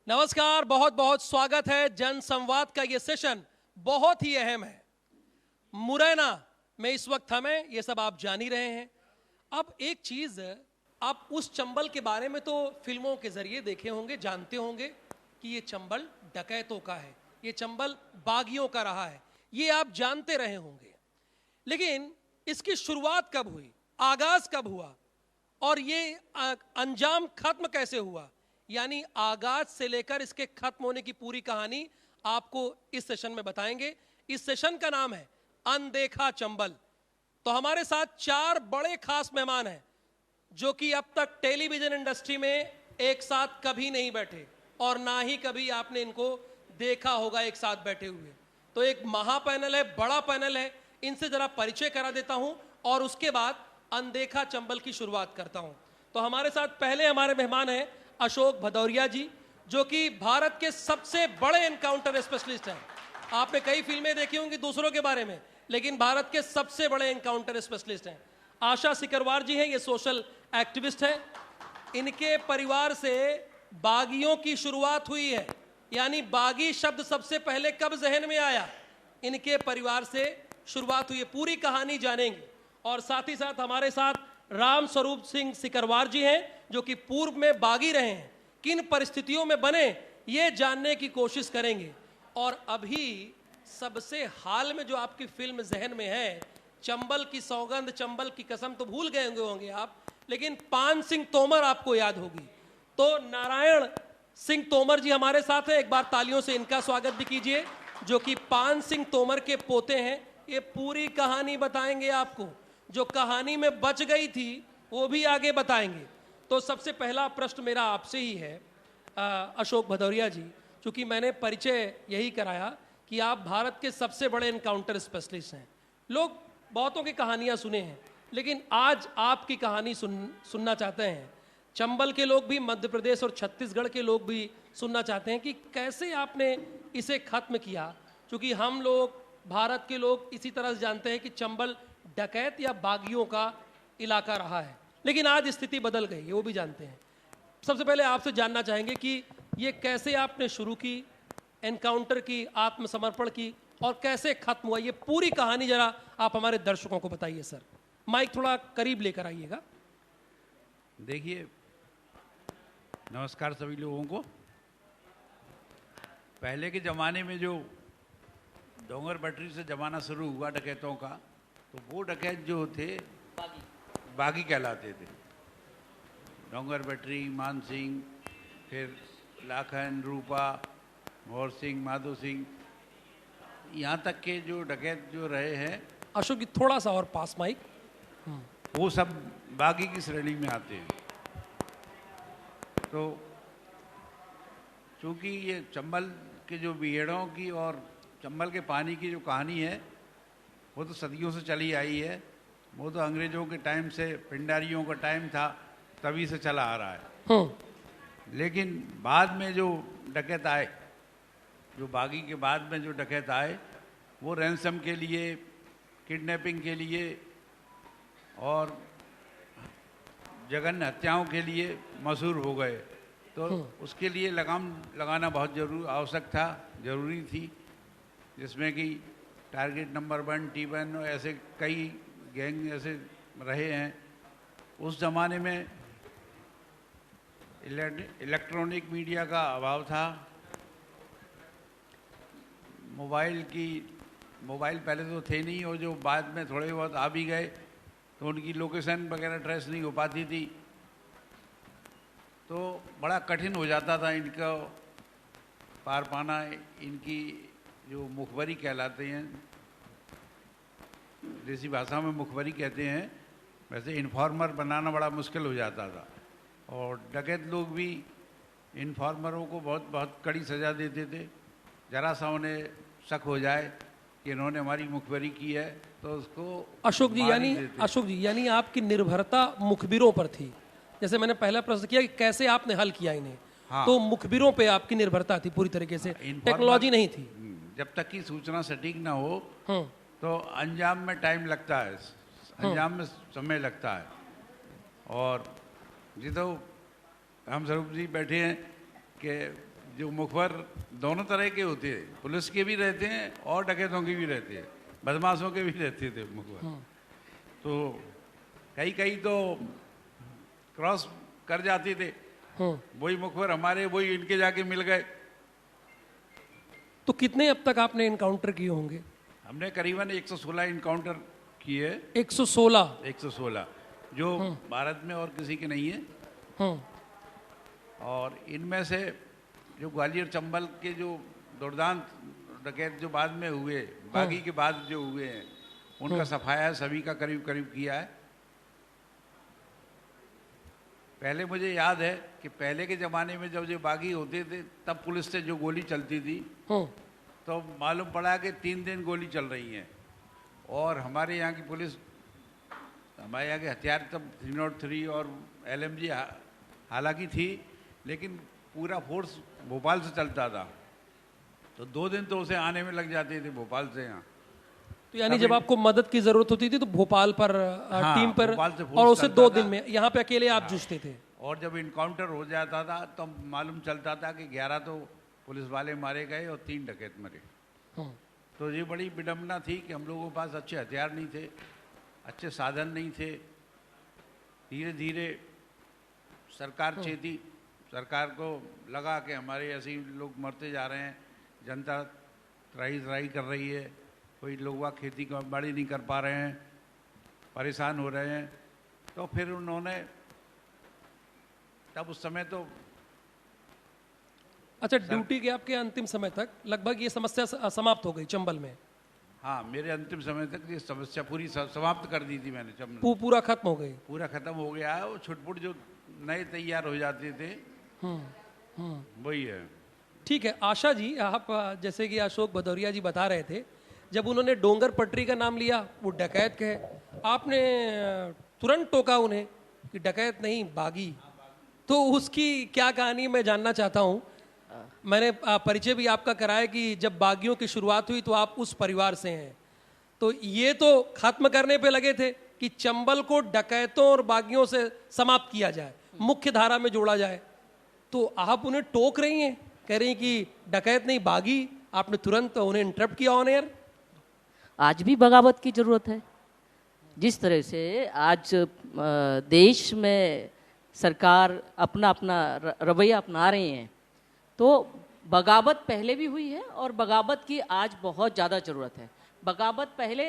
नमस्कार, बहुत बहुत स्वागत है। जन संवाद का ये सेशन बहुत ही अहम है। मुरैना में इस वक्त हमें ये सब आप जान ही रहे हैं। अब एक चीज, आप उस चंबल के बारे में तो फिल्मों के जरिए देखे होंगे, जानते होंगे कि ये चंबल डकैतों का है, ये चंबल बागियों का रहा है, ये आप जानते रहे होंगे। लेकिन इसकी शुरुआत कब हुई, आगाज कब हुआ और ये अंजाम खत्म कैसे हुआ, यानी आगाज से लेकर इसके खत्म होने की पूरी कहानी आपको इस सेशन में बताएंगे। इस सेशन का नाम है अनदेखा चंबल। तो हमारे साथ चार बड़े खास मेहमान हैं जो कि अब तक टेलीविजन इंडस्ट्री में एक साथ कभी नहीं बैठे और ना ही कभी आपने इनको देखा होगा एक साथ बैठे हुए। तो एक महा पैनल है, बड़ा पैनल है, इनसे जरा परिचय करा देता हूं और उसके बाद अनदेखा चंबल की शुरुआत करता हूं। तो हमारे साथ पहले हमारे मेहमान हैं अशोक भदौरिया जी, जो कि भारत के सबसे बड़े एनकाउंटर स्पेशलिस्ट हैं। आपने कई फिल्में देखी होंगी दूसरों के बारे में, लेकिन भारत के सबसे बड़े एनकाउंटर स्पेशलिस्ट हैं। आशा सिकरवार जी हैं, ये सोशल एक्टिविस्ट हैं। इनके परिवार से बागियों की शुरुआत हुई है, यानी बागी शब्द सबसे पहले कब जहन में आया, इनके परिवार से शुरुआत हुई है। पूरी कहानी जानेंगे। और साथ ही साथ हमारे साथ राम स्वरूप सिंह सिकरवार जी हैं, जो कि पूर्व में बागी रहे हैं, किन परिस्थितियों में बने ये जानने की कोशिश करेंगे। और अभी सबसे हाल में जो आपकी फिल्म जहन में है, चंबल की सौगंध, चंबल की कसम तो भूल गए होंगे आप, लेकिन पान सिंह तोमर आपको याद होगी। तो नारायण सिंह तोमर जी हमारे साथ हैं, एक बार तालियों से इनका स्वागत भी कीजिए, जो कि पान सिंह तोमर के पोते हैं। ये पूरी कहानी बताएंगे आपको, जो कहानी में बच गई थी वो भी आगे बताएंगे। तो सबसे पहला प्रश्न मेरा आपसे ही है अशोक भदौरिया जी, क्योंकि मैंने परिचय यही कराया कि आप भारत के सबसे बड़े एनकाउंटर स्पेशलिस्ट हैं। लोग बहुतों की कहानियां सुने हैं, लेकिन आज आपकी कहानी सुनना चाहते हैं। चंबल के लोग भी, मध्य प्रदेश और छत्तीसगढ़ के लोग भी सुनना चाहते हैं कि कैसे आपने इसे खत्म किया, क्योंकि हम लोग, भारत के लोग इसी तरह से जानते हैं कि चंबल डकैत या बागियों का इलाका रहा है, लेकिन आज स्थिति बदल गई है, वो भी जानते हैं। सबसे पहले आपसे जानना चाहेंगे कि ये कैसे आपने शुरू की, एनकाउंटर की, आत्मसमर्पण की, और कैसे खत्म हुआ, ये पूरी कहानी जरा आप हमारे दर्शकों को बताइए। सर, माइक थोड़ा करीब लेकर आइएगा। देखिए, नमस्कार सभी लोगों को। पहले के ज़माने में जो डोंगर बटरी से ज़माना शुरू हुआ डकैतों का, तो वो डकैत जो थे बागी कहलाते थे। डोंगर बटरी, मान सिंह, फिर लाखन, रूपा, मोहर सिंह, माधो सिंह, यहाँ तक के जो डकैत जो रहे हैं, अशोक जी थोड़ा सा और पास माइक, वो सब बागी की श्रेणी में आते हैं। तो चूँकि ये चंबल के जो बीहड़ों की और चंबल के पानी की जो कहानी है, वो तो सदियों से चली आई है। वो तो अंग्रेजों के टाइम से, पिंडारियों का टाइम था, तभी से चला आ रहा है। लेकिन बाद में जो डकैत आए, जो बागी के बाद में जो डकैत आए, वो रैंसम के लिए, किडनैपिंग के लिए और जघन्य हत्याओं के लिए मशहूर हो गए। तो उसके लिए लगाम लगाना बहुत आवश्यक था, जरूरी थी, जिसमें कि टारगेट नंबर 1, T1 और ऐसे कई गैंग ऐसे रहे हैं। उस ज़माने में इलेक्ट्रॉनिक मीडिया का अभाव था। मोबाइल पहले तो थे नहीं, और जो बाद में थोड़े बहुत आ भी गए तो उनकी लोकेशन वगैरह ट्रेस नहीं हो पाती थी, तो बड़ा कठिन हो जाता था इनका पार पाना। इनकी जो मुखबरी कहलाते हैं, देसी भाषा में मुखबरी कहते हैं, वैसे इन्फॉर्मर बनाना बड़ा मुश्किल हो जाता था। और डकैत लोग भी इन्फॉर्मरों को बहुत बहुत कड़ी सज़ा देते थे। जरा सा उन्हें शक हो जाए कि इन्होंने हमारी मुखबरी की है तो उसको अशोक जी यानी आपकी निर्भरता मुखबिरों पर थी। जैसे मैंने पहला प्रश्न किया कि कैसे आपने हल किया इन्हें, हाँ। तो मुखबिरों पे आपकी निर्भरता थी पूरी तरीके से, टेक्नोलॉजी नहीं थी। जब तक की सूचना सटीक ना हो तो अंजाम में टाइम लगता है, अंजाम में समय लगता है। और जी तो हम स्वरूप जी बैठे हैं कि जो मुखबर दोनों तरह के होते हैं, पुलिस के भी रहते हैं और डकैतों के भी रहते हैं, बदमाशों के भी रहते थे मुखबर। तो कई कई तो क्रॉस कर जाते थे, वही मुखबर हमारे वही इनके जाके मिल गए। तो कितने अब तक आपने इनकाउंटर किए होंगे? हमने करीबन 116 इनकाउंटर किए। 116 जो भारत में और किसी के नहीं है। और इनमें से जो ग्वालियर चंबल के जो दुर्दांत डकैत जो बाद में हुए, बागी के बाद जो हुए हैं, उनका सफाया सभी का करीब करीब किया है। पहले मुझे याद है कि पहले के ज़माने में जब जो बागी होते थे तब पुलिस से जो गोली चलती थी तो मालूम पड़ा कि 3 दिन गोली चल रही है। और हमारे यहाँ की पुलिस, हमारे यहाँ के हथियार तब 303 और LMG हालांकि थी, लेकिन पूरा फोर्स भोपाल से चलता था, तो 2 दिन तो उसे आने में लग जाते थे भोपाल से यहाँ। तो यानी जब आपको मदद की जरूरत होती थी तो भोपाल पर टीम पर, और उसे 2 दिन में यहाँ पे अकेले आप जूझते थे। और जब इनकाउंटर हो जाता था तो मालूम चलता था कि 11 तो पुलिस वाले मारे गए और 3 डकैत मरे। तो ये बड़ी विडंबना थी कि हम लोगों के पास अच्छे हथियार नहीं थे, अच्छे साधन नहीं थे। धीरे धीरे सरकार चेती, सरकार को लगा कि हमारे ऐसे ही लोग मरते जा रहे हैं, जनता त्राही कर रही है, कोई लोग वहाँ खेती का बाड़ी नहीं कर पा रहे हैं, परेशान हो रहे हैं। तो फिर उन्होंने तब उस समय तो अच्छा, ड्यूटी के आपके अंतिम समय तक लगभग ये समस्या समाप्त हो गई चंबल में? हाँ, मेरे अंतिम समय तक ये समस्या पूरी समाप्त कर दी थी मैंने चंबल। पूरा खत्म हो गई? पूरा खत्म हो गया है। वो छुटपुट जो नए तैयार हो जाते थे वही है। ठीक है। आशा जी, आप जैसे कि अशोक भदौरिया जी बता रहे थे, जब उन्होंने डोंगर पटरी का नाम लिया वो डकैत कहे, आपने तुरंत टोका उन्हें कि डकैत नहीं बागी। तो उसकी क्या कहानी मैं जानना चाहता हूँ। मैंने परिचय भी आपका कराया कि जब बागियों की शुरुआत हुई तो आप उस परिवार से हैं, तो ये तो खत्म करने पे लगे थे कि चंबल को डकैतों और बागियों से समाप्त किया जाए, मुख्य धारा में जोड़ा जाए। तो आप उन्हें टोक रही हैं, कह रही हैं कि डकैत नहीं बागी। आपने तुरंत उन्हें इंटरप्ट किया ऑन एयर। आज भी बगावत की जरूरत है। जिस तरह से आज देश में सरकार अपना अपना रवैया अपना रही हैं, तो बगावत पहले भी हुई है और बगावत की आज बहुत ज़्यादा ज़रूरत है। बगावत पहले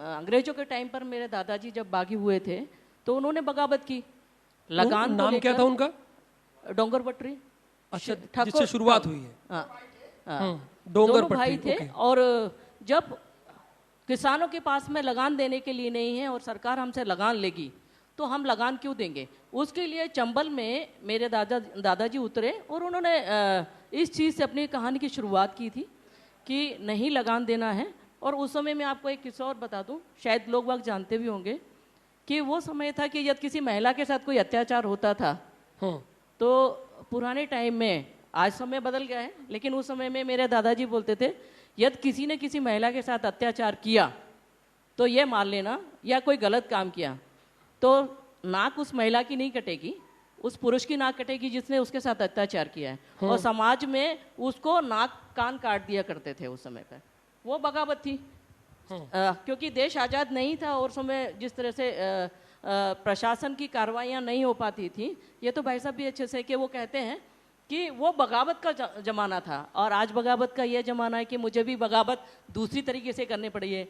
अंग्रेजों के टाइम पर मेरे दादाजी जब बागी हुए थे तो उन्होंने बगावत की। लगान नाम क्या था उनका? डोंगर पटरी। अच्छा, जिससे शुरुआत हुई है। डोंगर पटरी भाई थे। और जब किसानों के पास में लगान देने के लिए नहीं है और सरकार हमसे लगान लेगी तो हम लगान क्यों देंगे? उसके लिए चंबल में मेरे दादाजी उतरे और उन्होंने इस चीज़ से अपनी कहानी की शुरुआत की थी कि नहीं लगान देना है। और उस समय में आपको एक किस्सा और बता दूं, शायद लोग वक्त जानते भी होंगे कि वो समय था कि यदि किसी महिला के साथ कोई अत्याचार होता था तो पुराने टाइम में, आज समय बदल गया है, लेकिन उस समय में मेरे दादाजी बोलते थे यदि किसी ने किसी महिला के साथ अत्याचार किया तो ये मान लेना या कोई गलत काम किया तो नाक उस महिला की नहीं कटेगी, उस पुरुष की नाक कटेगी जिसने उसके साथ अत्याचार किया है। और समाज में उसको नाक कान काट दिया करते थे उस समय पर। वो बगावत थी। क्योंकि देश आज़ाद नहीं था और समय जिस तरह से प्रशासन की कार्रवाइयाँ नहीं हो पाती थी। ये तो भाई साहब भी अच्छे से कि वो कहते हैं कि वो बगावत का ज़माना था और आज बगावत का ये ज़माना है कि मुझे भी बगावत दूसरी तरीके से करनी पड़ी है।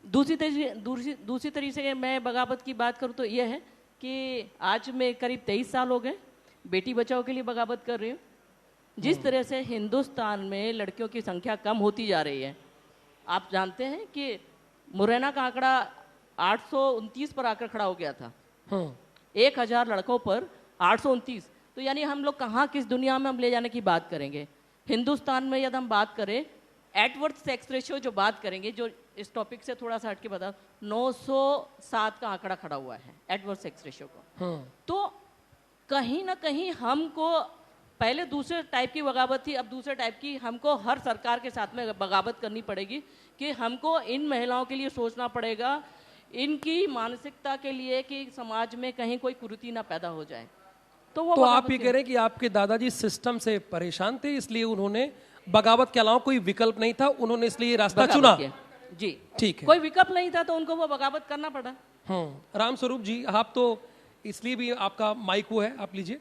दूसरी तरीके से मैं बगावत की बात करूँ तो ये है कि आज मैं करीब 23 साल हो गए बेटी बचाओ के लिए बगावत कर रही हूँ। जिस तरह से हिंदुस्तान में लड़कियों की संख्या कम होती जा रही है, आप जानते हैं कि मुरैना का आंकड़ा 829 पर आकर खड़ा हो गया था। 1000 लड़कों पर 829, तो यानी हम लोग कहाँ किस दुनिया में हम ले जाने की बात करेंगे। हिंदुस्तान में यदि हम बात करें एडवर्थ सेक्स रेशियो जो बात करेंगे, जो इस टॉपिक से थोड़ा सा हटके बता, 907 का आंकड़ा खड़ा हुआ है एडवर्थ सेक्स रेशियो को। तो कहीं ना कहीं हमको पहले दूसरे टाइप की बगावत थी, अब दूसरे टाइप की हमको हर सरकार के साथ में बगावत करनी पड़ेगी कि हमको इन महिलाओं के लिए सोचना पड़ेगा, इनकी मानसिकता के लिए कि समाज में कहीं कोई कुरीति ना पैदा हो जाए। तो वो तो आप बगावत ये कह रहे हैं कि आपके दादाजी सिस्टम से परेशान थे, इसलिए उन्होंने बगावत के अलावा कोई विकल्प नहीं था, उन्होंने इसलिए ये रास्ता बगावत चुना। किया। जी ठीक है। कोई विकल्प नहीं था तो उनको वो बगावत करना पड़ा। राम स्वरूप जी, आप तो इसलिए भी आपका माइक वो है, आप लीजिए।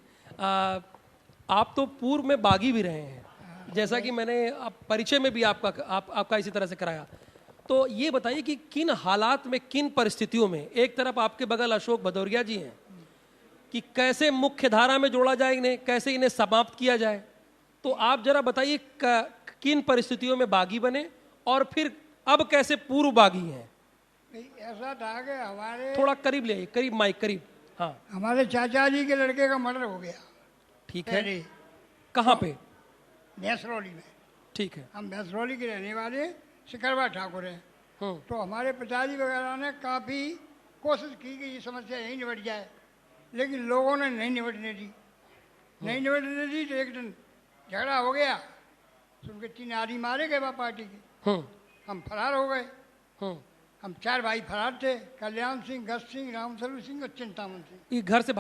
आप तो पूर्व में बागी भी रहे हैं, जैसा कि मैंने परिचय में भी आपका इसी तरह से कराया। तो ये बताइए कि किन हालात में, किन परिस्थितियों में, एक तरफ आपके बगल अशोक भदौरिया जी हैं, कि कैसे मुख्य धारा में जोड़ा जाए इन्हें, कैसे इन्हें समाप्त किया जाए, तो आप जरा बताइए किन परिस्थितियों में बागी बने और फिर अब कैसे पूर्व बागी हैं। ऐसा था कि हमारे थोड़ा करीब ले, करीब माइक करीब। हाँ, हमारे चाचा जी के लड़के का मर्डर हो गया। ठीक है। पहले कहाँ पे? भैंसरौली में। ठीक है। हम भैंसरौली के रहने वाले सिकरवा ठाकुर हैं। तो हमारे पिताजी वगैरह ने काफ़ी कोशिश की कि ये समस्या यहीं निबट जाए, लेकिन लोगों ने नहीं निबटने दी। नहीं निबटने दी तो एक दिन झगड़ा हो गया, तो उनके 3 आदमी मारे गए वहाँ पार्टी के। हम फरार हो गए। हम 4 भाई फरार थे, कल्याण सिंह, गज सिंह, रामस्वरूप सिंह और चिंतामन सिंह। ये घर से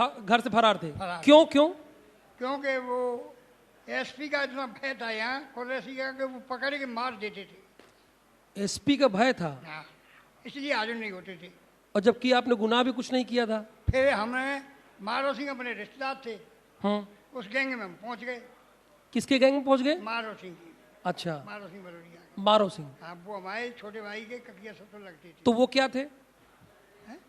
फरार थे? फरार। क्यों? क्योंकि वो एसपी का इतना भय था यहाँ कुरैशी का कि वो पकड़ के मार देते थे। एसपी का भय था? हाँ, इसलिए हाजिर नहीं होते थे। और जबकि आपने गुनाह भी कुछ नहीं किया था। फिर हमें मारो सिंह अपने रिश्तेदार थे, उस गैंग में हम पहुंच गए। किसके गैंग में पहुंच गए? मारो सिंह की। अच्छा, मारो सिंह बरोडिया। मारो सिंह। हाँ, वो हमारे छोटे भाई के ककिया सब तो लगते थे। तो वो क्या थे?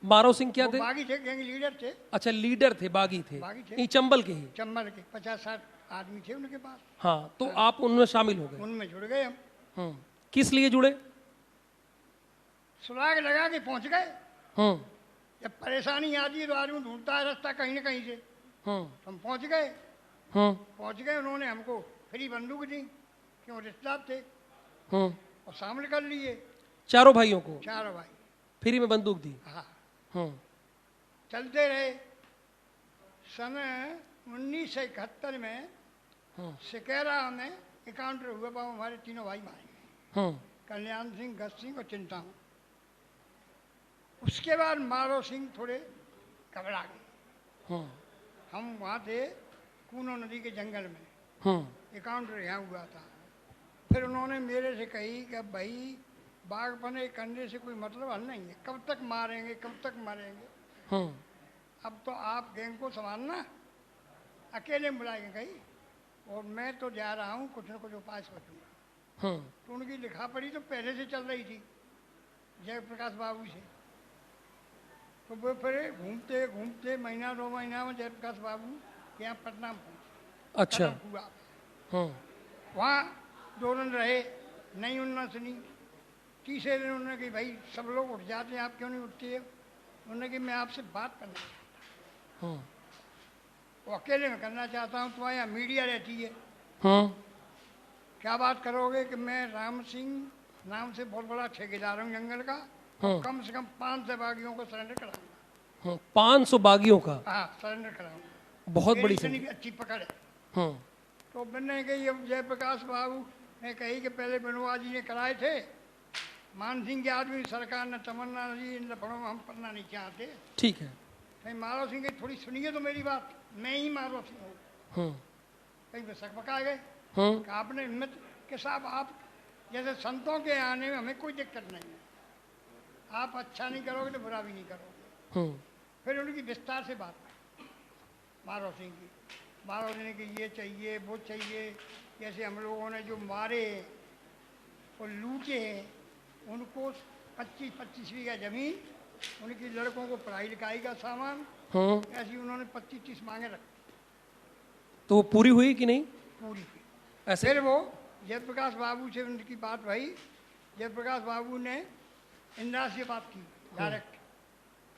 मारो सिंह क्या वो थे? बागी थे, गैंग लीडर थे। अच्छा, लीडर थे, बागी थे। बागी थे। नहीं, चंबल के ही? चंबल के 50-60 आदमी थे उनके पास। हाँ, तो आप उनमें शामिल हो गए? उनमें जुड़ गए हम। किस लिए जुड़े? सुराग लगा के पहुंच गए। जब परेशानी आती है तो आदमी ढूंढता है रास्ता कहीं ना कहीं से। हम पहुंच गए। उन्होंने हमको फ्री बंदूक दी, क्यों रिश्तेदार थे, और शामिल कर लिए। चारों भाइयों को? चारों भाई फ्री में बंदूक दी? हाँ। चलते रहे। सन 1971 में सिकेरा में एकाउंटर हुआ, पाओ हमारे तीनों भाई मारे गए, कल्याण सिंह, गज सिंह और चिंतामन। उसके बाद मारो सिंह थोड़े घबरा गए। हम वहाँ थे कूनो नदी के जंगल में, एकाउंटर यहाँ हुआ था। फिर उन्होंने मेरे से कही कि भाई बागपने करने से कोई मतलब हल नहीं है, कब तक मारेंगे, कब तक मारेंगे। अब तो आप गैंग को संभालना, अकेले बुलाएंगे कहीं, और मैं तो जा रहा हूँ, कुछ न कुछ उपाय सोचूंगा। तो उनकी लिखा पढ़ी तो पहले से चल रही थी जयप्रकाश बाबू से। तो वो फिर घूमते घूमते महीना 2 महीना में जयप्रकाश बाबू के यहाँ पटना में पहुँचे। अच्छा। हुआ वहाँ 2 दिन रहे, नहीं उन्होंने सुनी। तीसरे दिन उन्होंने कही भाई सब लोग उठ जाते हैं, आप क्यों नहीं उठती है। उन्होंने कहा मैं आपसे बात करना चाहता हूँ। वो अकेले में करना चाहता हूँ, तुम्हारे यहाँ मीडिया रहती है, क्या बात करोगे। कि मैं राम सिंह नाम से बहुत बड़ा ठेकेदार हूँ जंगल का, कम से कम 500 बागियों को सरेंडर कराऊंगा। 500 बागियों का? हाँ, सरेंडर कराऊंगा। बहुत बड़ी इतनी भी अच्छी पकड़ है। तो मैंने कही, अब जयप्रकाश बाबू ने कही कि पहले बनवा जी ने कराए थे, मान सिंह के आदमी, सरकार ने तमन्ना जी, इन लफड़ों में हम पढ़ना नहीं चाहते। ठीक है। कहीं मारो सिंह की थोड़ी सुनिए तो मेरी बात, मैं ही मारो सिंह हूँ। कहीं पे शक पका गए। आपने हिम्मत के साथ, आप जैसे संतों के आने में हमें कोई दिक्कत नहीं है, आप अच्छा नहीं करोगे तो बुरा भी नहीं करोगे। फिर उनकी विस्तार से बात मारो सिंह की। मारो सिंह की ये चाहिए, वो चाहिए, जैसे हम लोगों ने जो मारे और लूटे हैं, उनको 25-25 बीघा जमीन, उनकी लड़कों को पढ़ाई लिखाई का सामान, ऐसी उन्होंने 25-30 मांगे रखे। तो वो पूरी हुई कि नहीं? पूरी हुई। ऐसे फिर वो जयप्रकाश बाबू से उनकी बात भई। जयप्रकाश बाबू ने इंदिरा से बात की डायरेक्ट।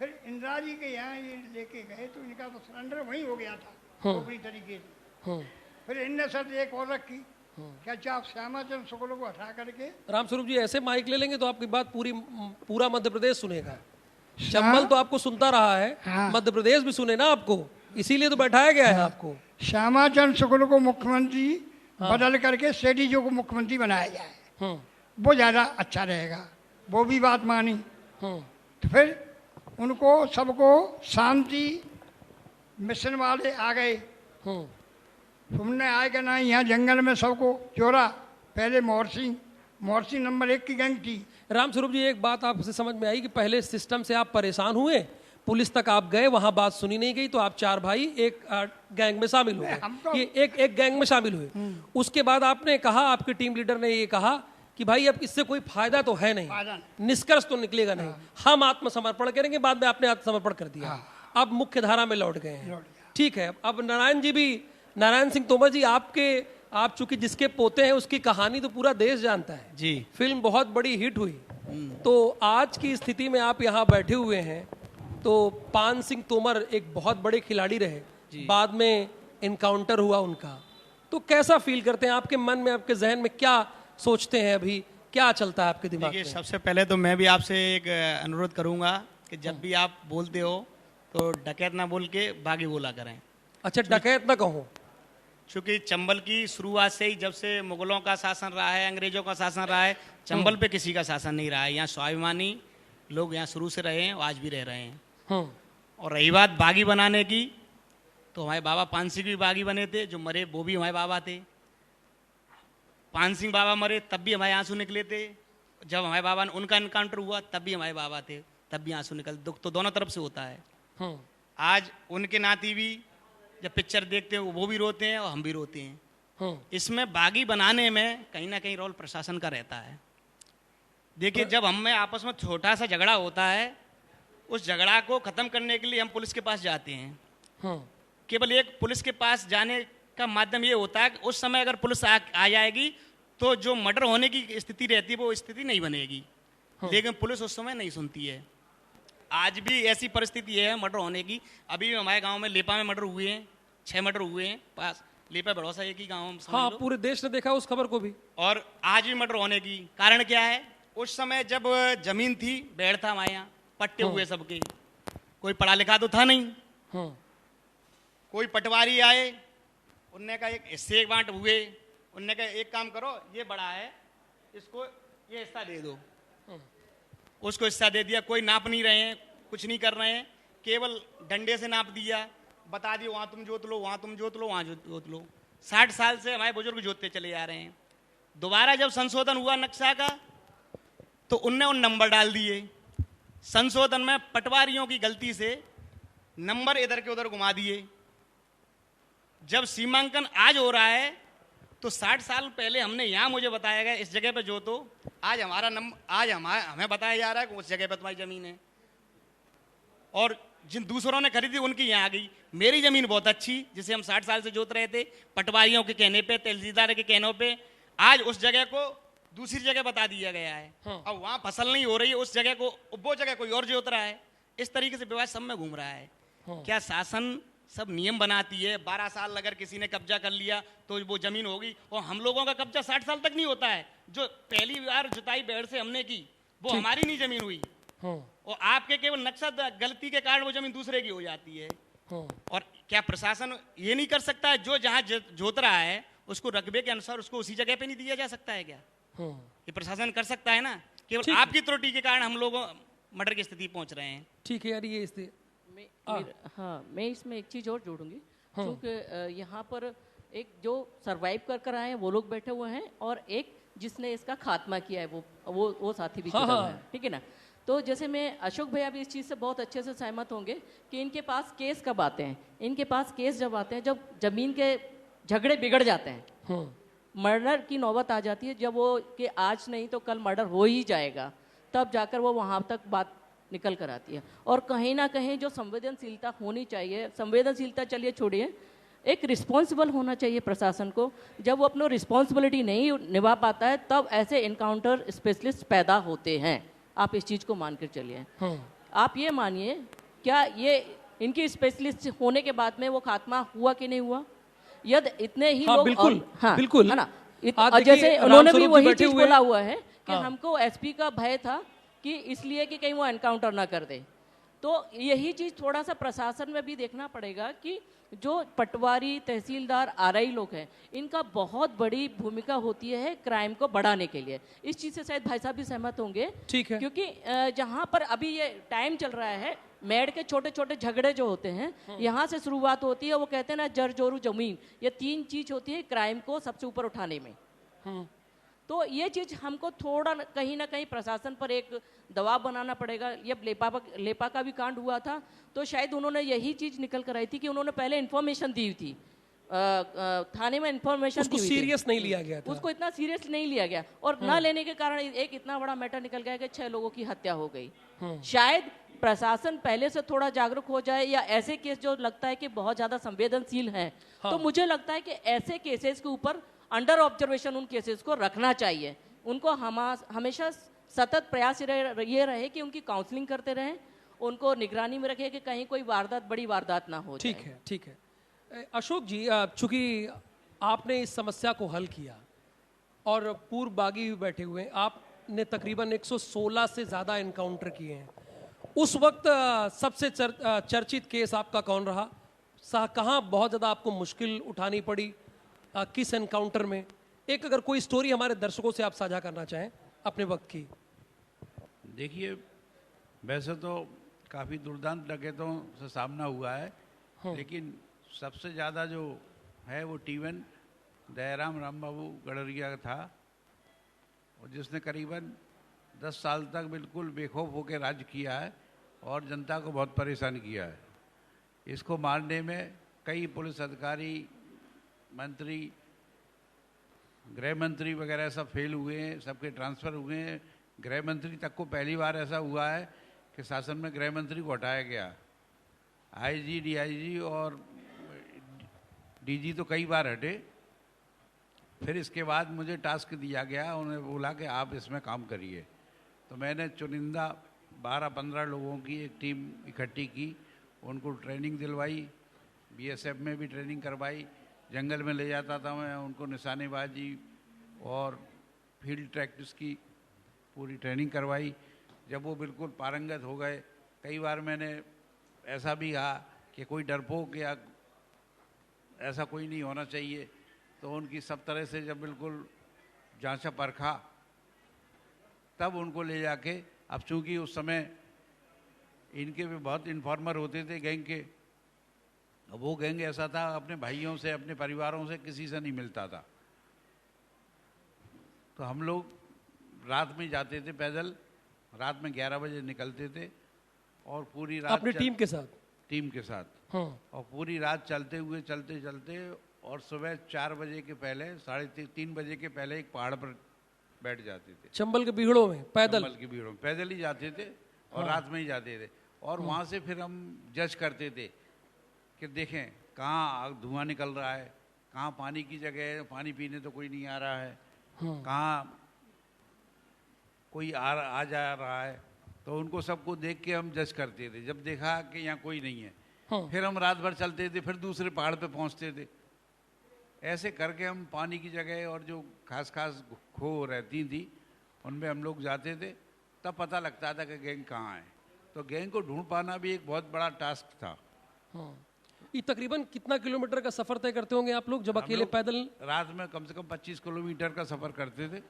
फिर इंदिरा जी के यहाँ ये लेके गए तो इनका तो सरेंडर वहीं हो गया था अपनी तरीके से। फिर इनने शर्त एक और रखी, क्या आप श्यामाचंद्र शुक्ल को हटा करके। रामस्वरूप जी ऐसे माइक ले लेंगे तो आपकी बात पूरा मध्य प्रदेश सुनेगा। चंबल तो आपको सुनता रहा है, मध्य प्रदेश भी सुने ना आपको, इसीलिए तो बैठाया गया है आपको। श्यामाचंद्र शुक्ल को मुख्यमंत्री बदल करके सेठी जी को मुख्यमंत्री बनाया जाए, वो ज्यादा अच्छा रहेगा। वो भी बात मानी। तो फिर उनको सबको शांति मिशन वाले आ गए, तुमने आए कि नहीं यहाँ जंगल में सबको चोरा। पहले मोर्सी नंबर 1 की गैंग थी। रामस्वरूप जी, एक बात आपसे समझ में आई कि पहले सिस्टम से आप परेशान हुए, पुलिस तक आप गए, वहां बात सुनी नहीं गई, तो आप 4 भाई एक गैंग में शामिल हुए, ये एक गैंग में शामिल हुए। उसके बाद आपने कहा, आपके टीम लीडर ने ये कहा कि भाई अब इससे कोई फायदा तो है नहीं, निष्कर्ष तो निकलेगा नहीं, हम आत्मसमर्पण करेंगे। बाद में आपने आत्मसमर्पण कर दिया, अब मुख्य धारा में लौट गए हैं। ठीक है, अब नारायण सिंह तोमर जी, आप चूंकि जिसके पोते हैं उसकी कहानी तो पूरा देश जानता है जी। फिल्म बहुत बड़ी हिट हुई, तो आज की स्थिति में आप यहाँ बैठे हुए हैं, तो पान सिंह तोमर एक बहुत बड़े खिलाड़ी रहे, बाद में इनकाउंटर हुआ उनका, तो कैसा फील करते हैं? आपके मन में, आपके जहन में क्या सोचते हैं, अभी क्या चलता है आपके दिमाग में? देखिए, सबसे पहले तो मैं भी आपसे एक अनुरोध करूंगा कि जब भी आप बोलते हो तो डकैत ना बोल के बागी बोला करें। अच्छा, डकैत ना कहो। क्योंकि चंबल की शुरुआत से ही, जब से मुगलों का शासन रहा है, अंग्रेजों का शासन रहा है, चंबल पे किसी का शासन नहीं रहा है। यहाँ स्वाभिमानी लोग यहाँ शुरू से रहे हैं और आज भी रह रहे हैं। और रही बात बागी बनाने की, तो हमारे बाबा पान सिंह भी बागी बने थे, जो मरे वो भी हमारे बाबा थे। पान सिंह बाबा मरे तब भी हमारे आंसू निकले थे, जब हमारे बाबा ने उनका इनकाउंटर हुआ तब भी हमारे बाबा थे, तब भी आंसू निकल। दुख तो दोनों तरफ से होता है। आज उनके नाती भी जब पिक्चर देखते हैं वो भी रोते हैं और हम भी रोते हैं। इसमें बागी बनाने में कहीं ना कहीं रोल प्रशासन का रहता है। देखिए, जब हम में आपस में छोटा सा झगड़ा होता है, उस झगड़ा को खत्म करने के लिए हम पुलिस के पास जाते हैं। केवल एक पुलिस के पास जाने का माध्यम ये होता है कि उस समय अगर पुलिस आ जाएगी तो जो मर्डर होने की स्थिति रहती है वो स्थिति नहीं बनेगी। लेकिन पुलिस उस समय नहीं सुनती है। आज भी ऐसी परिस्थिति है मर्डर होने की। अभी हमारे गांव में लेपा में मर्डर हुए हैं, 6 मर्डर हुए हैं। पास लेपा बड़ौसा एक ही गांव में, हाँ, पूरे देश ने देखा उस खबर को भी। और आज भी मर्डर होने की कारण क्या है? उस समय जब जमीन थी, बेड़ था हमारे यहाँ, पट्टे हुए सबके, कोई पढ़ा लिखा तो था नहीं। कोई पटवारी आए, उनने का एक हिस्से बांट हुए, उनने का एक काम करो, ये बड़ा है, इसको ये हिस्सा दे दो, उसको हिस्सा दे दिया। कोई नाप नहीं रहे हैं, कुछ नहीं कर रहे हैं, केवल डंडे से नाप दिया, बता दिया वहां तुम जोत लो, वहां तुम जोत लो, वहां जोत लो। 60 साल से हमारे बुजुर्ग जोतते चले जा रहे हैं। दोबारा जब संशोधन हुआ नक्शा का, तो उनने उन नंबर डाल दिए। संशोधन में पटवारियों की गलती से नंबर इधर के उधर घुमा दिए। जब सीमांकन आज हो रहा है, तो 60 साल पहले हमने यहाँ मुझे बताया गया इस जगह पे जो, तो आज हमारा नंबर, आज हमें बताया जा रहा है कि उस जगह पे तुम्हारी जमीन है। और जिन दूसरों ने खरीदी उनकी यहाँ आ गई। मेरी जमीन बहुत अच्छी, जिसे हम 60 साल से जोत रहे थे, पटवारियों के कहने पे, तहसीलदार के कहने पे, आज उस जगह को दूसरी जगह बता दिया गया है। अब वहां फसल नहीं हो रही है, उस जगह को, वो जगह कोई और जोत रहा है। इस तरीके से विवाद सब में घूम रहा है। क्या शासन सब नियम बनाती है? 12 साल अगर किसी ने कब्जा कर लिया तो वो जमीन होगी, और हम लोगों का कब्जा 60 साल तक नहीं होता है। जो पहली बार जुताई बेड़ से हमने की, वो हमारी नहीं जमीन हुई, और आपके केवल नक्शा गलती के कारण वो जमीन दूसरे की हो जाती है। और क्या प्रशासन ये नहीं कर सकता है, जो जहां जोत रहा है उसको रकबे के अनुसार उसको उसी जगह पे नहीं दिया जा सकता है क्या? ये प्रशासन कर सकता है ना। केवल आपकी त्रुटि के कारण हम लोग मर्डर की स्थिति पहुंच रहे हैं। ठीक है यार, ये हाँ, मैं इसमें एक चीज़ और जोड़ूंगी, क्योंकि यहाँ पर एक जो सरवाइव कर आए हैं वो लोग बैठे हुए हैं, और एक जिसने इसका खात्मा किया है वो साथी भी जुड़ा हुआ है। ठीक है ना? तो जैसे मैं, अशोक भैया भी इस चीज़ से बहुत अच्छे से सहमत होंगे कि इनके पास केस कब आते हैं। इनके पास केस जब आते हैं जब जमीन के झगड़े बिगड़ जाते हैं, मर्डर की नौबत आ जाती है, जब वो कि आज नहीं तो कल मर्डर हो ही जाएगा, तब जाकर वो वहाँ तक बात निकल कर आती है। और कहीं ना कहीं जो संवेदनशीलता होनी चाहिए, संवेदनशीलता चलिए छोड़िए, एक रिस्पॉन्सिबल होना चाहिए प्रशासन को। जब वो अपनी रिस्पॉन्सिबिलिटी नहीं निभा पाता है, तब ऐसे इनकाउंटर स्पेशलिस्ट पैदा होते हैं। आप इस चीज़ को मान कर चलिए। आप ये मानिए, क्या ये इनकी स्पेशलिस्ट होने के बाद में वो खात्मा हुआ कि नहीं हुआ? यदि इतने ही लोग, बिल्कुल, बिल्कुल, है ना, जैसे उन्होंने भी वही चीज बोला हुआ है कि हमको एसपी का भय था कि इसलिए कि कहीं वो एनकाउंटर ना कर दे। तो यही चीज थोड़ा सा प्रशासन में भी देखना पड़ेगा कि जो पटवारी, तहसीलदार, आरआई लोग हैं, इनका बहुत बड़ी भूमिका होती है क्राइम को बढ़ाने के लिए। इस चीज से शायद भाई साहब भी सहमत होंगे। ठीक है, क्योंकि जहां पर अभी ये टाइम चल रहा है, मेड के छोटे छोटे झगड़े जो होते हैं यहाँ से शुरुआत होती है। वो कहते हैं ना, जर जोरू जमीन, ये 3 चीज होती है क्राइम को सबसे ऊपर उठाने में। तो ये चीज हमको थोड़ा कहीं ना कहीं प्रशासन पर एक दबाव बनाना पड़ेगा। ये लेपा का भी कांड हुआ था तो शायद उन्होंने यही चीज निकल कर आई थी कि उन्होंने पहले इन्फॉर्मेशन दी थी, थाने में इन्फॉर्मेशन दी हुई थी, सीरियस नहीं लिया गया था, उसको इतना सीरियस नहीं लिया गया और न लेने के कारण एक इतना बड़ा मैटर निकल गया कि 6 लोगों की हत्या हो गई। शायद प्रशासन पहले से थोड़ा जागरूक हो जाए, या ऐसे केस जो लगता है कि बहुत ज्यादा संवेदनशील हैं, तो मुझे लगता है कि ऐसे केसेस के ऊपर अंडर ऑब्जर्वेशन उन केसेस को रखना चाहिए। उनको हमेशा सतत प्रयास ये रहे कि उनकी काउंसलिंग करते रहें, उनको निगरानी में रखें कि कहीं कोई वारदात, बड़ी वारदात ना हो। ठीक है, ठीक है। अशोक जी, चूंकि आपने इस समस्या को हल किया और पूर्व बागी भी बैठे हुए हैं, आपने तकरीबन 116 से ज़्यादा एनकाउंटर किए हैं। उस वक्त सबसे चर्चित केस आपका कौन रहा? कहाँ बहुत ज़्यादा आपको मुश्किल उठानी पड़ी, किस एनकाउंटर में? एक अगर कोई स्टोरी हमारे दर्शकों से आप साझा करना चाहें अपने वक्त की। देखिए, वैसे तो काफ़ी दुर्दांत डकैतों से सामना हुआ है, लेकिन सबसे ज़्यादा जो है वो T1 दयाराम रामबाबू गडरिया का था, और जिसने करीबन 10 साल तक बिल्कुल बेखौफ होकर राज किया है और जनता को बहुत परेशान किया है। इसको मारने में कई पुलिस अधिकारी, मंत्री, गृह मंत्री वगैरह सब फेल हुए हैं, सबके ट्रांसफ़र हुए हैं। गृह मंत्री तक को पहली बार ऐसा हुआ है कि शासन में गृह मंत्री को हटाया गया। IG, DIG और DG तो कई बार हटे। फिर इसके बाद मुझे टास्क दिया गया, उन्होंने बोला कि आप इसमें काम करिए। तो मैंने चुनिंदा 12-15 लोगों की एक टीम इकट्ठी की, उनको ट्रेनिंग दिलवाई, BSF में भी ट्रेनिंग करवाई, जंगल में ले जाता था मैं उनको, निशानेबाजी और फील्ड प्रैक्टिस की पूरी ट्रेनिंग करवाई। जब वो बिल्कुल पारंगत हो गए, कई बार मैंने ऐसा भी कहा कि कोई डरपोक या ऐसा कोई नहीं होना चाहिए, तो उनकी सब तरह से जब बिल्कुल जांचा परखा, तब उनको ले जाके, अब चूँकि उस समय इनके भी बहुत इन्फॉर्मर होते थे गैंग के, वो गैंग ऐसा था अपने भाइयों से, अपने परिवारों से किसी से नहीं मिलता था। तो हम लोग रात में जाते थे पैदल, रात में 11 बजे निकलते थे और पूरी रात अपनी टीम के साथ? टीम के साथ। और पूरी रात चलते हुए चलते चलते और सुबह 4 बजे के पहले, 3:30 बजे के पहले एक पहाड़ पर बैठ जाते थे। चंबल के बीहड़ों में पैदल? चंबल के बीहड़ों में पैदल ही जाते थे और रात में ही जाते थे। और वहाँ से फिर हम जज करते थे कि देखें कहाँ धुआं निकल रहा है, कहाँ पानी की जगह है, पानी पीने तो कोई नहीं आ रहा है, कहाँ कोई आ जा रहा है। तो उनको सबको देख के हम जज करते थे। जब देखा कि यहाँ कोई नहीं है, फिर हम रात भर चलते थे, फिर दूसरे पहाड़ पे पहुँचते थे। ऐसे करके हम पानी की जगह और जो खास खास खो रहती थी उनमें हम लोग जाते थे, तब पता लगता था कि गैंग कहाँ है। तो गैंग को ढूंढ पाना भी एक बहुत बड़ा टास्क था। ये तकरीबन कितना किलोमीटर का सफर तय करते होंगे आप लोग जब अकेले पैदल? रात में कम से कम 25 किलोमीटर का सफर करते थे।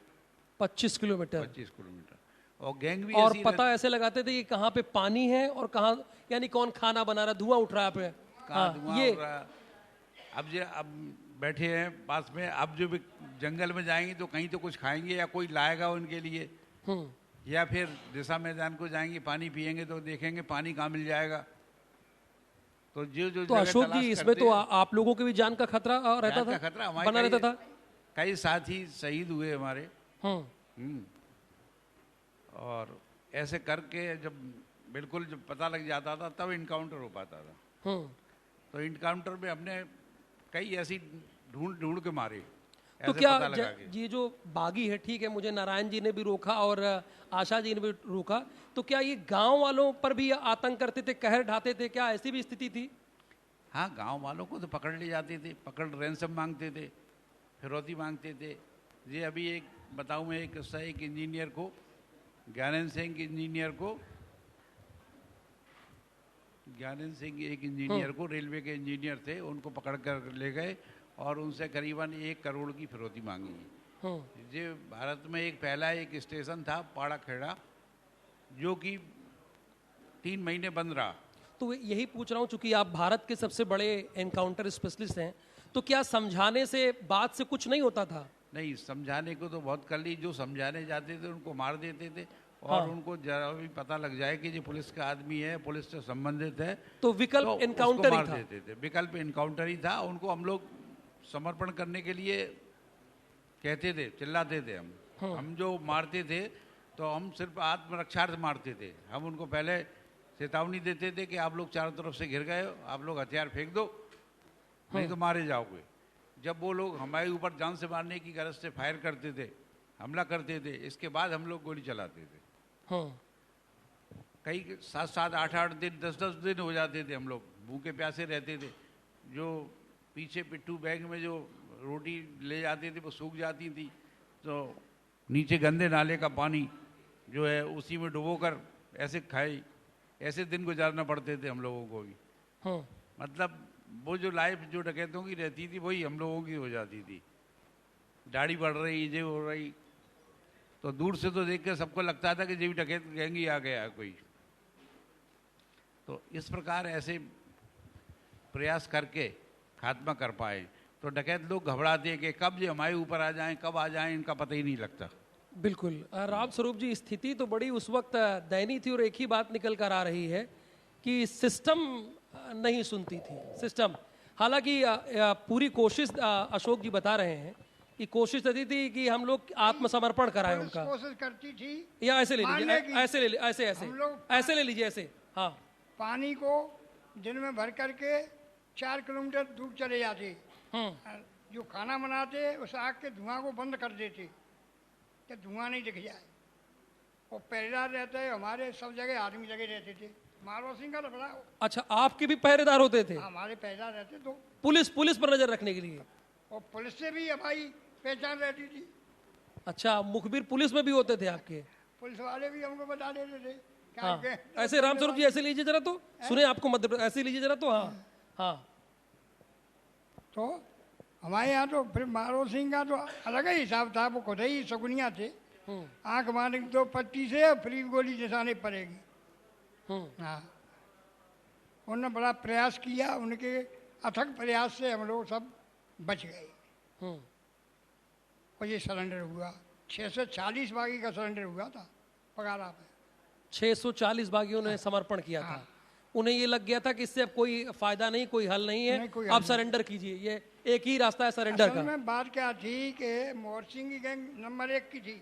25 किलोमीटर? 25 किलोमीटर। और गैंग भी और पता ऐसे लगाते थे कि कहाँ पे पानी है और कहाँ, यानी कौन खाना बना रहा, धुआं उठ रहा है पे, कहाँ धुआं उठ रहा है। अब बैठे हैं पास में, अब जो भी जंगल में जाएंगे तो कहीं तो कुछ खाएंगे या कोई लाएगा उनके लिए, या फिर दिशा मैदान को जाएंगे, पानी पिएंगे तो देखेंगे पानी कहाँ मिल जाएगा। तो जो अशोक जी, इसमें तो आप लोगों के भी जान का खतरा रहता था? खतरा बना रहता था। कई साथी शहीद हुए हमारे। और ऐसे करके जब बिल्कुल जब पता लग जाता था तब इनकाउंटर हो पाता था। तो इनकाउंटर में हमने कई ऐसी ढूंढ के मारे। तो क्या ये जो बागी है, ठीक है, मुझे नारायण जी ने भी रोका और आशा जी ने भी रोका, तो क्या ये गांव वालों पर भी आतंक करते थे, कहर ढाते थे, क्या ऐसी भी स्थिति थी? हाँ, गांव वालों को तो पकड़ ले जाते थे, पकड़ रैंसम मांगते थे, फिरौती मांगते थे। ये अभी एक बताऊँ मैं, एक किस्सा, एक इंजीनियर को, ज्ञानेंद्र सिंह इंजीनियर एक इंजीनियर को, रेलवे के इंजीनियर थे, उनको पकड़ कर ले गए और उनसे करीबन 1 करोड़ की फिरौती मांगी। ये भारत में पहला एक स्टेशन था पाड़ा खेड़ा, जो कि 3 महीने बंद रहा। तो यही पूछ रहा हूँ, चूंकि आप भारत के सबसे बड़े एनकाउंटर स्पेशलिस्ट हैं, तो क्या समझाने से बात से कुछ नहीं होता था? नहीं, समझाने को तो बहुत कर ली, जो समझाने जाते थे उनको मार देते थे। और उनको जरा भी पता लग जाए कि ये पुलिस का आदमी है, पुलिस से संबंधित है, तो विकल्प एनकाउंटर ही मार था। देते थे। विकल्प एनकाउंटर ही था। उनको हम लोग समर्पण करने के लिए कहते थे, चिल्लाते थे। हम जो मारते थे तो हम सिर्फ आत्मरक्षार्थ मारते थे। हम उनको पहले चेतावनी देते थे कि आप लोग चारों तरफ से घिर गए हो, आप लोग हथियार फेंक दो, नहीं तो मारे जाओगे। जब वो लोग हमारे ऊपर जान से मारने की गरज से फायर करते थे, हमला करते थे, इसके बाद हम लोग गोली चलाते थे। कई 7-7, 8-8 दिन, 10-10 दिन हो जाते थे, हम लोग भूखे प्यासे रहते थे। जो पीछे पिट्ठू बैग में जो रोटी ले जाते थे वो सूख जाती थी, तो नीचे गंदे नाले का पानी जो है उसी में डुबोकर ऐसे खाई। ऐसे दिन गुजारना पड़ते थे हम लोगों को भी। मतलब वो जो लाइफ जो डकैतों की रहती थी वही हम लोगों की हो जाती थी। दाढ़ी बढ़ रही, ये हो रही, तो दूर से तो देख के सबको लगता था कि ये भी डकैत गैंग ही आ गया कोई। तो इस प्रकार ऐसे प्रयास करके खात्मा कर पाए। तो डकैत लोग घबराते हैं कि कब ये हमारे ऊपर आ जाएं, कब आ जाएं, इनका पता ही नहीं लगता। बिल्कुल राम स्वरूप जी, स्थिति तो बड़ी उस वक्त दयनीय थी और एक ही बात निकल कर आ रही है कि सिस्टम नहीं सुनती थी। सिस्टम, हालांकि पूरी कोशिश अशोक जी बता रहे हैं कि कोशिश रहती थी कि हम लोग आत्मसमर्पण कराएं उनका। कोशिश करती थी, या ऐसे ले लीजिए, ऐसे ले लीजिए, ऐसे ले लीजिए, ऐसे। हाँ, पानी को दिन में भर करके 4 किलोमीटर दूर चले जाते, जो खाना बनाते उस आग के धुआं को बंद कर देते कि धुआं नहीं दिख जाए। और पहरेदार रहते हमारे सब जगह आदमी लगे रहते थे। मारो सिंह का बड़ा। अच्छा, आपके भी पहरेदार होते थे? हमारे पहरेदार रहते तो पुलिस पर नजर रखने के लिए। और पुलिस से भी हमारी पहचान रहती थी। अच्छा, मुखबिर पुलिस में भी होते थे आपके? पुलिस वाले भी हमको बता देते थे। हाँ, ऐसे राम स्वरूप जी ऐसे लीजिए जरा, तो सुने आपको मध्य प्रदेश, ऐसे लीजिए जरा तो। हाँ हाँ, तो हमारे यहाँ तो फिर मारो सिंह का तो अलग ही हिसाब था। वो खुद ही शगुनिया थे। आंख मारने की तो पट्टी से फ्री गोली निशाने पड़ेगी। हाँ, उन्होंने बड़ा प्रयास किया। उनके अथक प्रयास से हम लोग सब बच गए और ये सरेंडर हुआ। 640 बागी का सरेंडर हुआ था पगारा पे। 640 बागियों ने समर्पण किया था। उन्हें ये लग गया था कि इससे अब कोई फायदा नहीं, कोई हल नहीं है, आप सरेंडर कीजिए, ये एक ही रास्ता है सरेंडर का। में बात क्या थी कि मोहर की गैंग नंबर 1 की थी,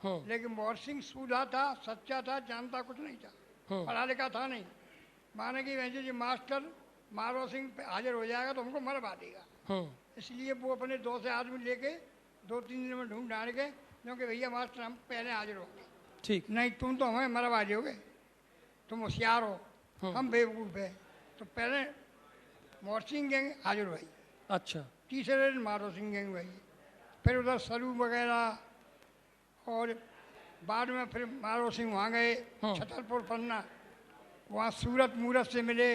लेकिन मोहर सिंह सूधा था, सच्चा था, जानता कुछ नहीं था, पढ़ा लिखा था नहीं। माने कि वैसे जी मास्टर मारो सिंह हाजिर हो जाएगा तो हमको मरवा देगा। इसलिए वो अपने 2 से आदमी लेके 2-3 दिन में ढूंढ डाल के, क्योंकि भैया मास्टर हम पहले हाजिर होंगे, ठीक नहीं तुम तो हमें मरवा दोगे, तुम होशियार हो, हम बेवकूफ़ है। तो पहले मोहर सिंह गैंग हाजिर हुई। अच्छा, तीसरे दिन मारो सिंह गैंग हुई। फिर उधर सरू वगैरह और बाद में फिर मारो सिंह वहाँ गए छतरपुर पन्ना। वहाँ सूरत मूरत से मिले।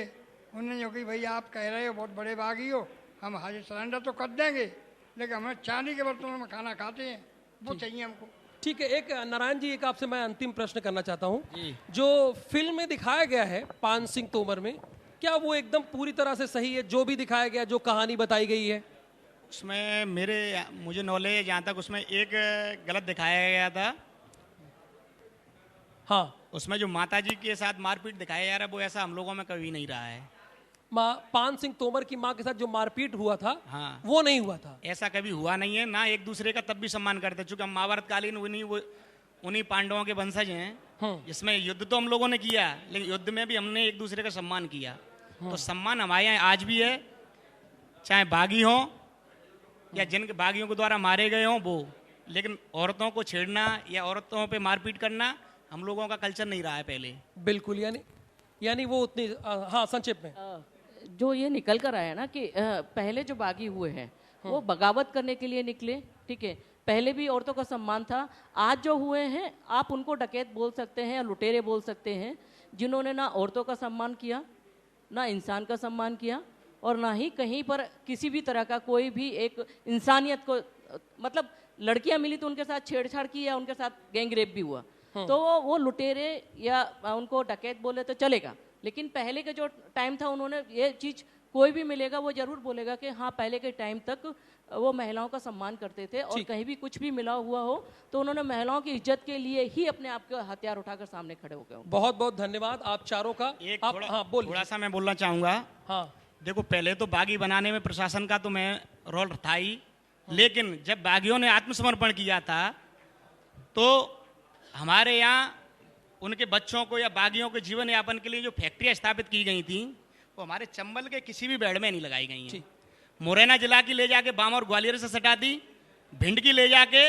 उन्होंने जो कि भैया आप कह रहे हो बहुत बड़े बागी हो, हम हाजिर सरेंडर तो कर देंगे, लेकिन हमें चांदी के बर्तनों में खाना खाते हैं, वो चाहिए हमको। ठीक है। एक नारायण जी, एक आपसे मैं अंतिम प्रश्न करना चाहता हूँ। जो फिल्म में दिखाया गया है पान सिंह तोमर में, क्या वो एकदम पूरी तरह से सही है जो भी दिखाया गया, जो कहानी बताई गई है? उसमें मुझे नॉलेज जहाँ तक उसमें एक गलत दिखाया गया था। हाँ, उसमें जो माता जी के साथ मारपीट दिखाया जा रहा है वो ऐसा हम लोगों में कभी नहीं रहा है। पान सिंह तोमर की माँ के साथ जो मारपीट हुआ था, हाँ, वो नहीं हुआ था। ऐसा कभी हुआ नहीं है ना। एक दूसरे का तब भी सम्मान करते, चूंकि हम महाभारत कालीन उन्हीं पांडवों के वंशज हैं, जिसमें युद्ध तो हम लोगों ने किया, लेकिन युद्ध में भी हमने एक दूसरे का सम्मान किया। तो सम्मान हमारे यहाँ आज भी है, चाहे बागी हो या जिन बागियों के द्वारा मारे गए हों वो। लेकिन औरतों को छेड़ना या औरतों पे मारपीट करना हम लोगों का कल्चर नहीं रहा है पहले। बिल्कुल, यानी वो उतनी। हाँ, संक्षेप में जो ये निकल कर आया ना कि पहले जो बागी हुए हैं वो बगावत करने के लिए निकले, ठीक है, पहले भी औरतों का सम्मान था। आज जो हुए हैं आप उनको डकैत बोल सकते हैं या लुटेरे बोल सकते हैं, जिन्होंने ना औरतों का सम्मान किया, ना इंसान का सम्मान किया, और ना ही कहीं पर किसी भी तरह का कोई भी एक इंसानियत को, मतलब लड़कियां मिली तो उनके साथ छेड़छाड़ की या उनके साथ गैंग रेप भी हुआ, तो वो लुटेरे या उनको डकैत बोले तो चलेगा, लेकिन पहले का जो टाइम था उन्होंने ये चीज़, कोई भी मिलेगा वो जरूर बोलेगा कि हाँ पहले के टाइम तक वो महिलाओं का सम्मान करते थे, और कहीं भी कुछ भी मिला हुआ हो तो उन्होंने महिलाओं की इज्जत के लिए ही अपने आप के हथियार उठाकर सामने खड़े हो गए। बहुत बहुत धन्यवाद आप चारों का। आप हाँ बोलिए। थोड़ा सा मैं बोलना चाहूंगा। हाँ देखो, पहले तो बागी बनाने में प्रशासन का तो मैं रोल था ही, लेकिन जब बागियों ने आत्मसमर्पण किया था तो हमारे यहाँ उनके बच्चों को या बागियों के जीवन यापन के लिए जो फैक्ट्रियां स्थापित की गई थी वो हमारे चंबल के किसी भी बेड़ में नहीं लगाई गई हैं। मुरैना जिला की ले जाके बाम और ग्वालियर से सटा दी, भिंड की ले जाके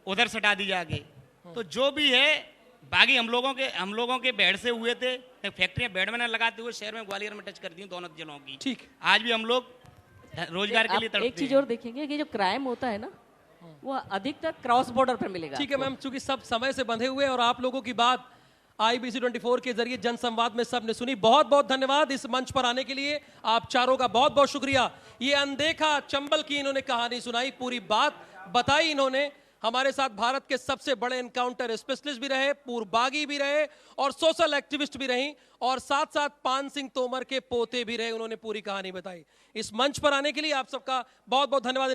उधर सटा दी जाके। तो जो भी है बागी हम लोगों के बेड़ से हुए थे। फैक्ट्रियां बेड़ में न लगाते हुए शहर में ग्वालियर में टच कर दी दोनों जिलों की। ठीक, आज भी हम लोग रोजगार के लिए तड़पते हैं। एक चीज और देखेंगे कि जो क्राइम होता है ना वो अधिकतर क्रॉस बॉर्डर पर मिलेगा। ठीक है मैम, चूंकि सब समय से बंधे हुए और आप लोगों की बात IBC 24 के जरिए जनसंवाद में सबने सुनी। बहुत बहुत धन्यवाद इस मंच पर आने के लिए, आप चारों का बहुत बहुत शुक्रिया। ये अनदेखा चंबल की इन्होंने कहानी सुनाई, पूरी बात बताई इन्होंने। हमारे साथ भारत के सबसे बड़े एनकाउंटर स्पेशलिस्ट भी रहे, पूर्व बागी भी रहे और सोशल एक्टिविस्ट भी रही, और साथ साथ पान सिंह तोमर के पोते भी रहे। उन्होंने पूरी कहानी बताई। इस मंच पर आने के लिए आप सबका बहुत बहुत धन्यवाद।